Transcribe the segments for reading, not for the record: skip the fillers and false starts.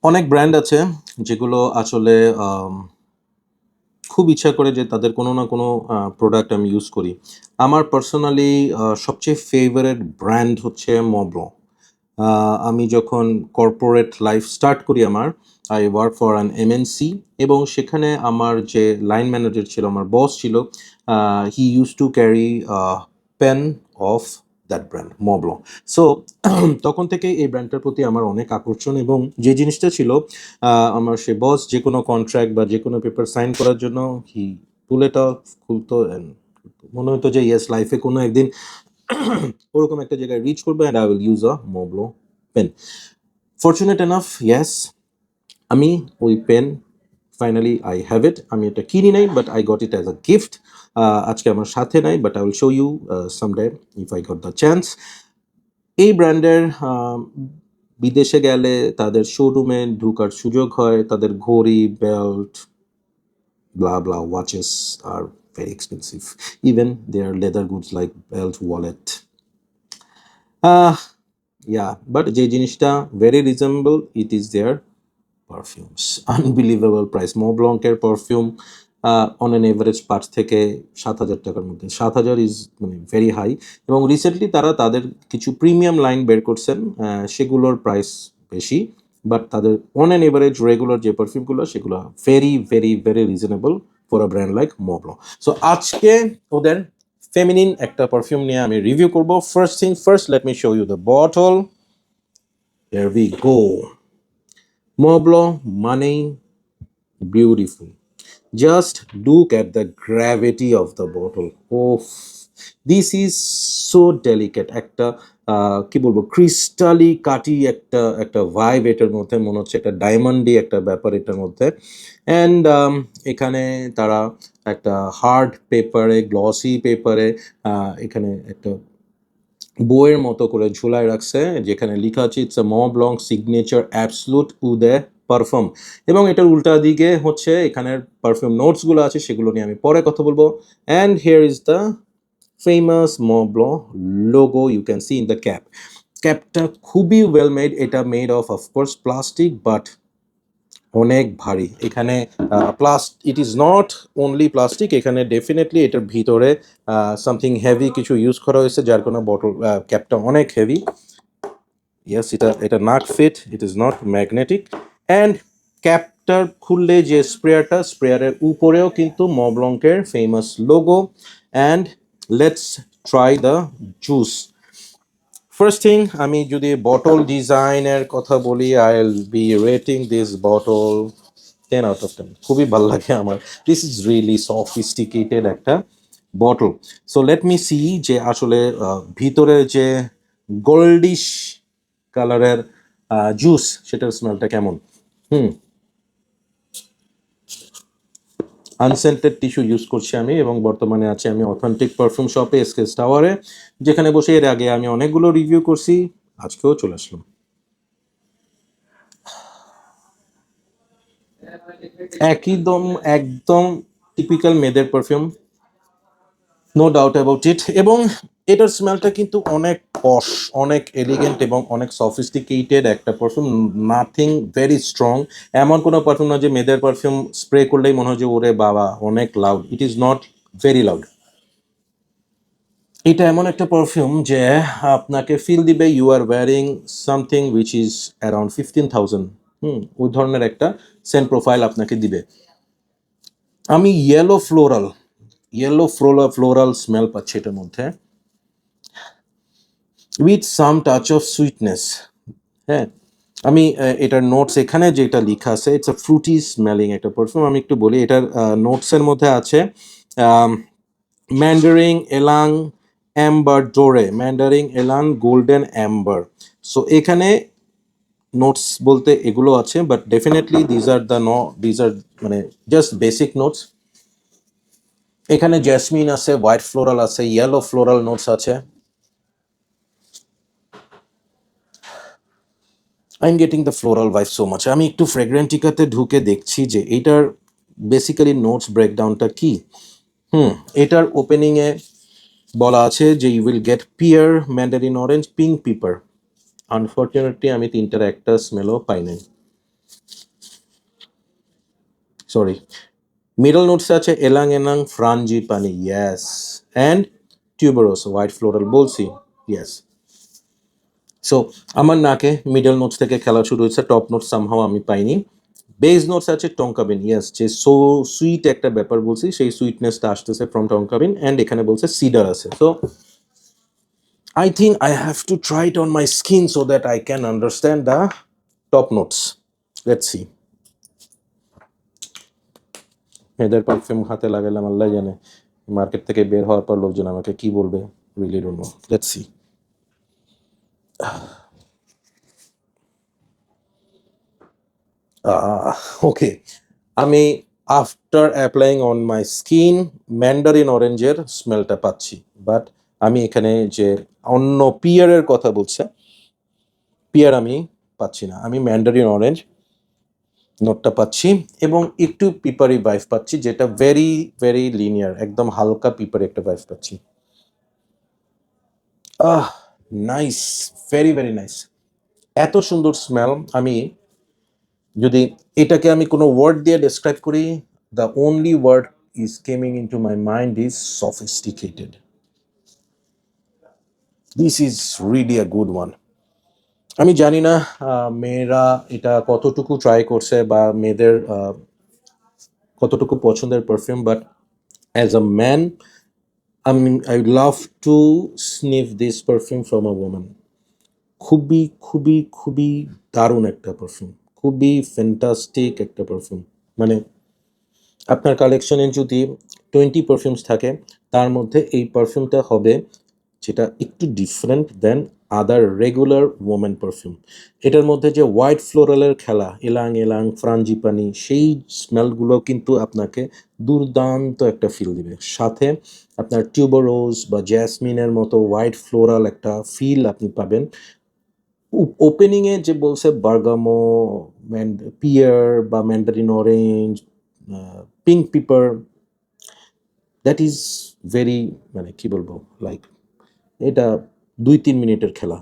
অনেক ব্র্যান্ড আছে যেগুলো আসলে খুব ইচ্ছা করে যে তাদের কোনো না কোনো প্রোডাক্ট আমি ইউজ করি। আমার পার্সোনালি সবচেয়ে ফেভারিট ব্র্যান্ড হচ্ছে Montblanc। আমি যখন কর্পোরেট লাইফ স্টার্ট করি আমার, I work for an MNC এবং সেখানে আমার যে লাইন ম্যানেজার ছিল, আমার বস ছিল, he use to carry pen of that brand Montblanc। So তখন থেকেই এই ব্র্যান্ডটার প্রতি আমার অনেক আকর্ষণ এবং যে জিনিসটা ছিল আমার সে বস যে কোনো কন্ট্রাক্ট বা যে কোনো পেপার সাইন করার জন্য হি পুল ইট অফ, খুলতো অ্যান্ড মনে হতো যে ইয়েস লাইফে কোনো একদিন ওরকম একটা জায়গায় রিচ করবে and I will use a Montblanc pen. Fortunate enough, yes, আমি ওই pen finally I have it. আমি এটা কিনি নাই, but I got it as a gift. আজকে আমার সাথে নাই, but I will show you someday if I got the chance. এই ব্র্যান্ডের বিদেশে গেলে তাদের শোরুমে ঢোকার সুযোগ হয়। তাদের ঘড়ি, belt, blah blah watches are very expensive. Even their leather goods like belt, wallet. Uh, yeah, but যে জিনিসটা very reasonable, it is their perfumes. Unbelievable price. Montblanc এর পারফিউম অন অ্যান এভারেজ ৫ থেকে ৭,০০০ টাকার মধ্যে। ৭,০০০ ইজ মানে very high. এবং recently তারা তাদের কিছু প্রিমিয়াম লাইন বের করছেন, সেগুলোর প্রাইস বেশি, বাট তাদের অন অ্যান এভারেজ রেগুলার যে পারফিউমগুলো সেগুলো very very very reasonable for a brand like Montblanc। So আজকে ওদের ফেমিনিন একটা পারফিউম নিয়ে আমি রিভিউ করব। First thing first, let me show you the bottle. There we go. Montblanc মানেই beautiful. Just look at the gravity of the bottle. Oh, this is so delicate. একটা কি বলবো, ক্রিস্টালি কাটি একটা একটা ভাইব এটার মধ্যে, মনে হচ্ছে একটা ডায়মন্ডি একটা ব্যাপার এটার মধ্যে। অ্যান্ড এখানে তারা একটা হার্ড পেপারে, গ্লসি পেপারে এখানে একটা বইয়ের মতো করে ঝুলায় রাখছে, যেখানে লেখা আছে it's a Montblanc signature absolute oud perfume. এবং এটার উল্টা দিকে হচ্ছে এখানের পারফিউম নোটসগুলো আছে, সেগুলো নিয়ে আমি পরে কথা বলবো। And here is the famous Montblanc logo you can see in the cap. ক্যাপটা খুবই ওয়েল মেড। এটা made of of course plastic, but অনেক ভারী। এখানে it is not only plastic, এখানে ডেফিনেটলি এটার ভিতরে সামথিং হেভি কিছু ইউজ করা হয়েছে, যার কোনো বটল ক্যাপটা অনেক হেভি। ইয়েস, এটা not fit, it is not magnetic. And ক্যাপটার খুললে যে স্প্রেয়ারের উপরেও কিন্তু Montblanc-এর famous logo. And let's try the juice. First thing, আমি যদি বটল ডিজাইনের কথা বলি, I will be rating this bottle 10 out of 10। খুবই ভালো লাগে আমার। দিস ইজ রিয়েলি সফিস্টিকেটেড একটা bottle. So let me see যে আসলে ভিতরে যে গোল্ডিশ কালারের জুস, সেটার স্মেলটা কেমন। হুম, আনসেন্টেড টিস্যু ইউজ করছি আমি, এবং বর্তমানে আছি আমি অথেন্টিক পারফিউম শপে, এসকেস টাওয়ারে, যেখানে বসে এর আগে আমি অনেকগুলো রিভিউ করছি। আজকেও চলে আসলাম। একদম একদম টিপিক্যাল মেয়েদের perfume, no doubt about it. এবং এটার স্মেলটা কিন্তু অনেক পশ, অনেক এলিগেন্ট এবং অনেক সফিস্টিকেটেড একটা পারফিউম। Nothing very strong. এমন কোনো পারফিউম না যে মেয়েদের পারফিউম স্প্রে করলেই মনে হয় যে ওরে বাবা অনেক loud. It is not very loud. এটা এমন একটা পারফিউম যে আপনাকে ফিল দিবে you are wearing something which is around 15,000। ওই ধরনের একটা সেন্ট প্রোফাইল আপনাকে দিবে। আমি ইয়েলো ফ্লোরাল স্মেল পাচ্ছি এটার মধ্যে, with some touch of sweetness. হ্যাঁ, আমি এটার নোটস এখানে যেটা লেখা আছে, ইটস আ ফ্রুটি স্মেলিং একটা পারফিউম। আমি একটু বলি, এটার নোটসের মধ্যে আছে mandarin, ylang, amber dore, mandarin, ylang, golden amber. So এখানে নোটস বলতে এগুলো আছে, বাট ডেফিনেটলি দিজ আর মানে জাস্ট বেসিক নোটস। এখানে জ্যাসমিন আছে, হোয়াইট ফ্লোরাল আছে, ইয়েলো ফ্লোরাল নোটস আছে। I am getting the floral vibe so much. আমি একটু ফ্রেগ্রেন্টিকাতে ঢুকে দেখছি যে এইটার বেসিক্যালি নোটস ব্রেকডাউনটা কি। এটার ওপেনিংয়ে বলা আছে যে you will get pear, mandarin orange, pink pepper. Unfortunately আমি তিনটার একটা স্মেলও পাই নাই। সরি, মিডল নোটস আছে এলাং এলাং ফ্রাঞ্জিপানি, ইয়েস, অ্যান্ড টিউবারোস হোয়াইট ফ্লোরাল বলছি, ইয়েস। সো আমার নাকে মিডল নোটস থেকে খেলা শুরু হয়েছে, টপ নোটস সামহাও আমি পাইনি। বেস নোটস আছে টঙ্কাবিন, ইয়েস, যে সো সুইট একটা ব্যাপার বলছি সেই সুইটনেসটা আসতেছে ফ্রম টঙ্কাবিন, অ্যান্ড এখানে বলছে সিডার আছে। So I think I have to try it on my skin so that I can understand the top notes. Let's see. এদের পারফিউম হাতে লাগালাম আল্লাহ জানে, মার্কেট থেকে বের হওয়ার পর লোকজন আমাকে কি বলবে, really don't know. Let's see. Okay, আমি after applying on my skin mandarin অরেঞ্জের স্মেলটা পাচ্ছি, বাট আমি এখানে যে অন্য পিয়ারের কথা বলছে, পিয়ার আমি পাচ্ছি না, আমি ম্যান্ডারিন অরেঞ্জ নোটটা পাচ্ছি এবং একটু পিপারি ভাইভ পাচ্ছি, যেটা ভেরি ভেরি লিনিয়ার, একদম হালকা পিপারি একটা ভাইভ পাচ্ছি। নাইস, ভেরি ভেরি নাইস, এত সুন্দর স্মেল। আমি যদি এটাকে আমি কোনো ওয়ার্ড দিয়ে ডেসক্রাইব করি, the only word is coming into my mind is sophisticated. This is really a good one. আমি জানি না মেয়েরা এটা কতটুকু ট্রাই করছে বা মেয়েদের কতটুকু পছন্দের perfume, but as a man I love to sniff this perfume from a woman. খুবই খুবই খুবই দারুণ একটা পারফিউম, খুবই ফ্যান্টাস্টিক একটা পারফিউম। মানে আপনার কালেকশনে যদি 20 পারফিউমস থাকে, তার মধ্যে এই পারফিউমটা হবে যেটা একটু ডিফারেন্ট দেন আদার রেগুলার ওমেন পারফিউম। এটার মধ্যে যে হোয়াইট ফ্লোরালের খেলা, এলাং এলাং ফ্রাঞ্জিপানি, সেই স্মেলগুলো কিন্তু আপনাকে দুর্দান্ত একটা ফিল দিবে। সাথে আপনার টিউবারোজ বা জ্যাসমিনের মতো হোয়াইট ফ্লোরাল একটা ফিল আপনি পাবেন। ওপেনিংয়ে যে বলছে বার্গামো, পিয়ার বা Mandarin orange, pink pepper, that is very, মানে কি বলবো, লাইক এটা 2-3 মিনিটের খেলা।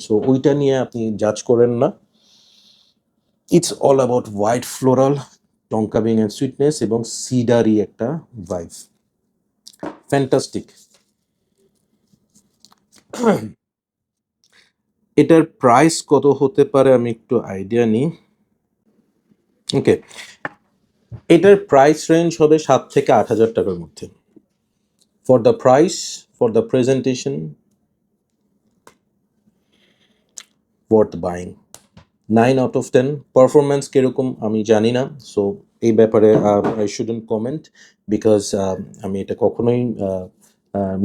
সো ওইটা নিয়ে আপনি জাজ করেন না। It's all about white floral, tonka bean and sweetness এবং সিডারি একটা ভাইব, ফ্যান্টাস্টিক। এটার প্রাইস কত হতে পারে আমি একটু আইডিয়া নিই। ওকে, এটার প্রাইস রেঞ্জ হবে 7 থেকে 8,000 টাকার মধ্যে। For the price, for the presentation, worth buying. 9 out of 10। Performance কীরকম আমি জানি না, সো এই ব্যাপারে আই শুডন্ট কমেন্ট, বিকজ আমি এটা কখনোই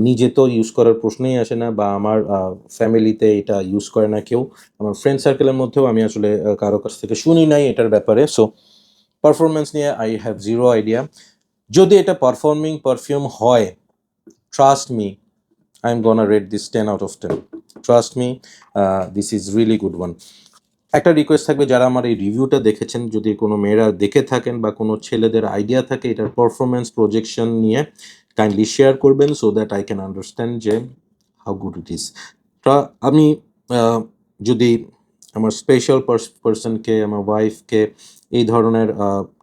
নিজে তো ইউজ করার প্রশ্নই আসে না, বা আমার ফ্যামিলিতে এটা ইউজ করে না কেউ, আমার ফ্রেন্ড সার্কেলের মধ্যেও আমি আসলে কারো কাছ থেকে শুনি নাই এটার ব্যাপারে। সো পারফরমেন্স নিয়ে আই হ্যাভ জিরো আইডিয়া। যদি এটা পারফর্মিং পারফিউম হয়, trust me, I am gonna rate this 10 out of 10। Trust me, this is really good one. একটা রিকোয়েস্ট থাকবে, যারা আমার এই রিভিউটা দেখেছেন, যদি কোনো মেয়েরা দেখে থাকেন বা কোনো ছেলেদের আইডিয়া থাকে এটার পারফরমেন্স প্রজেকশন নিয়ে, কাইন্ডলি শেয়ার করবেন so that I can understand যে হাউ গুড ইট ইজ। তা আমি যদি আমার স্পেশাল পার্সনকে, আমার ওয়াইফকে এই ধরনের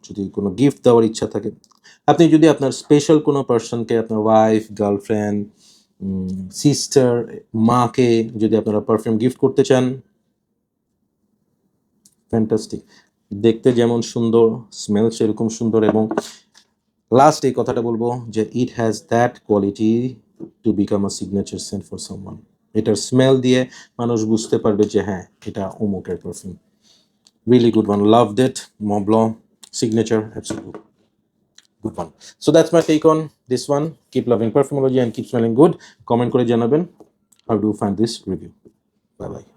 যদি কোনো গিফট দেওয়ার ইচ্ছা থাকে, আপনি যদি আপনার স্পেশাল কোনো পার্সনকে, আপনার ওয়াইফ, গার্লফ্রেন্ড, সিস্টার, মাকে যদি আপনারা পারফিউম গিফট করতে চান, ফ্যান্টাস্টিক, দেখতে যেমন সুন্দর, স্মেল সেরকম সুন্দর, এবং লাস্ট এই কথাটা বলবো যে it has that quality to become a signature scent for someone. এটার স্মেল দিয়ে মানুষ বুঝতে পারবে যে হ্যাঁ, এটা অমুকের perfume. Really good one, loved it. Mont Blanc signature, absolutely good one. So that's my take on this one. Keep loving perfumology and keep smelling good. Comment করে জানাবেন how do you find this review. Bye bye.